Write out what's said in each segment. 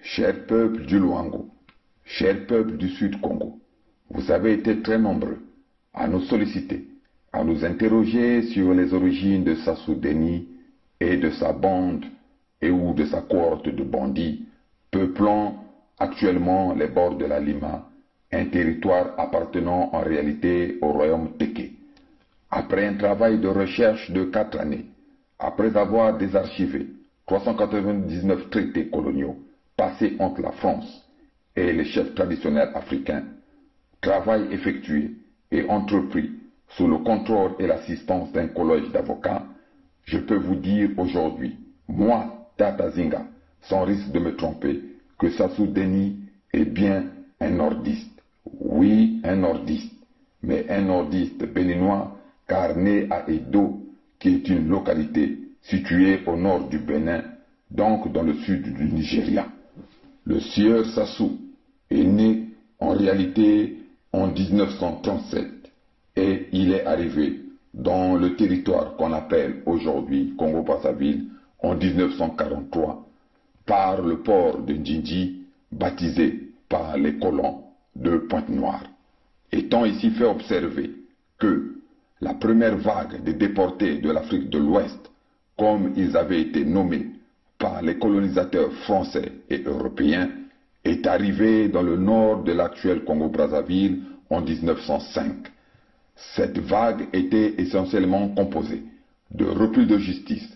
Cher peuple du Luango, cher peuple du Sud Congo, vous avez été très nombreux à nous solliciter, à nous interroger sur les origines de Sassou Deni et de sa bande et ou de sa cohorte de bandits peuplant actuellement les bords de la Lima, un territoire appartenant en réalité au royaume Téké. Après un travail de recherche de 4 années, après avoir désarchivé 399 traités coloniaux passés entre la France et les chefs traditionnels africains, travail effectué et entrepris sous le contrôle et l'assistance d'un collège d'avocats, je peux vous dire aujourd'hui, moi, Tata Zinga, sans risque de me tromper, que Sassou Deni est bien un nordiste. Oui, un nordiste, mais un nordiste béninois car né à Edo, qui est une localité située au nord du Bénin, donc dans le sud du Nigeria. Le sieur Sassou est né en réalité en 1937 et il est arrivé dans le territoire qu'on appelle aujourd'hui Congo-Brazzaville en 1943 par le port de Ndjindji baptisé par les colons de Pointe-Noire. Étant ici fait observer que la première vague des déportés de l'Afrique de l'Ouest, comme ils avaient été nommés par les colonisateurs français et européens, est arrivée dans le nord de l'actuel Congo-Brazzaville en 1905. Cette vague était essentiellement composée de repris de justice,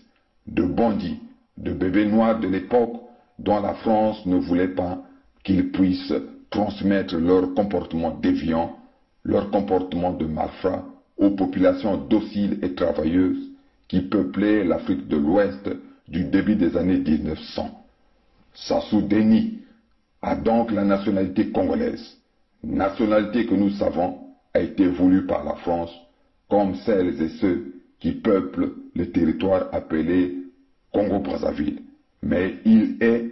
de bandits, de bébés noirs de l'époque dont la France ne voulait pas qu'ils puissent transmettre leur comportement déviant, leur comportement de malfrats aux populations dociles et travailleuses qui peuplaient l'Afrique de l'Ouest du début des années 1900. Sassou Deni a donc la nationalité congolaise, nationalité que nous savons a été voulue par la France comme celles et ceux qui peuplent le territoire appelé Congo-Brazzaville. Mais il est,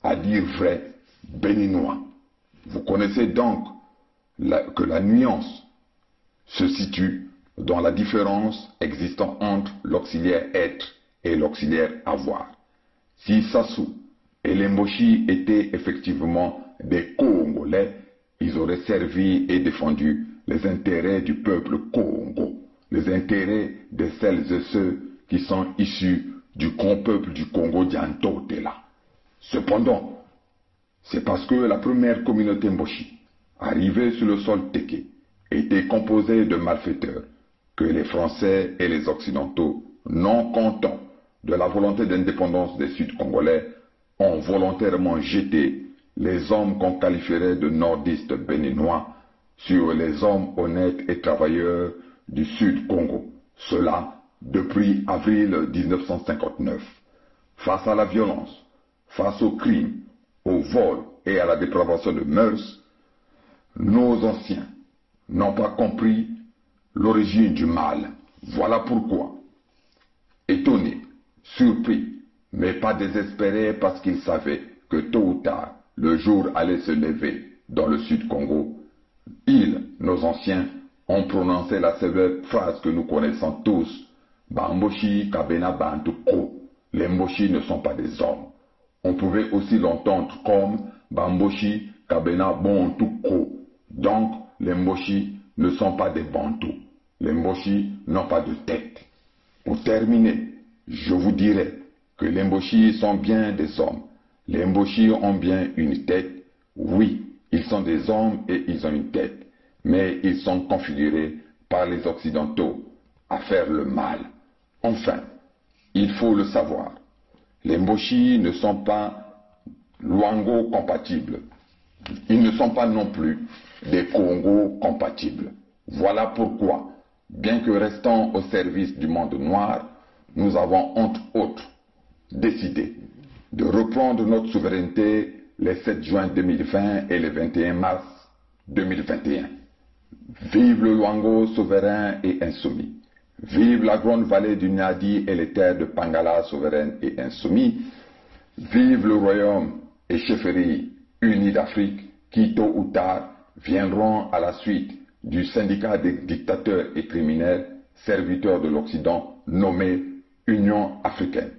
à dire vrai, béninois. Vous connaissez donc que la nuance se situe dans la différence existant entre l'auxiliaire être et l'auxiliaire avoir. Si Sassou et les Mboshi étaient effectivement des Congolais, ils auraient servi et défendu les intérêts du peuple Congo, les intérêts de celles et ceux qui sont issus du grand peuple du Congo d'Antotela. Cependant, c'est parce que la première communauté Mboshi, arrivée sur le sol Téké, était composée de malfaiteurs que les Français et les Occidentaux, non contents de la volonté d'indépendance des Sud-Congolais, ont volontairement jeté les hommes qu'on qualifierait de nordistes béninois sur les hommes honnêtes et travailleurs du Sud-Congo. Cela depuis avril 1959. Face à la violence, face aux crimes, au vol et à la dépravation de mœurs, nos anciens n'ont pas compris l'origine du mal. Voilà pourquoi, étonnés, surpris, mais pas désespérés parce qu'ils savaient que tôt ou tard, le jour allait se lever dans le Sud-Congo, nos anciens, ont prononcé la célèbre phrase que nous connaissons tous, Bamboshi Kabena Bantuko. Les Mboshi ne sont pas des hommes. On pouvait aussi l'entendre comme Bamboshi Kabena Bontuko. Donc, les Mboshi ne sont pas des Bantous. Les Mboshi n'ont pas de tête. Pour terminer, je vous dirai que les Mboshi sont bien des hommes. Les Mboshi ont bien une tête. Oui, ils sont des hommes et ils ont une tête. Mais ils sont configurés par les Occidentaux à faire le mal. Enfin, il faut le savoir, les Mboshi ne sont pas Luango compatibles. Ils ne sont pas non plus des Congo compatibles. Voilà pourquoi, bien que restant au service du monde noir, nous avons entre autres décidé de reprendre notre souveraineté les 7 juin 2020 et le 21 mars 2021. Vive le Luango souverain et insoumis. Vive la grande vallée du Niadi et les terres de Pangala souveraines et insoumis. Vive le royaume et chefferie unis d'Afrique qui tôt ou tard viendront à la suite du syndicat des dictateurs et criminels serviteurs de l'Occident nommé Union africaine.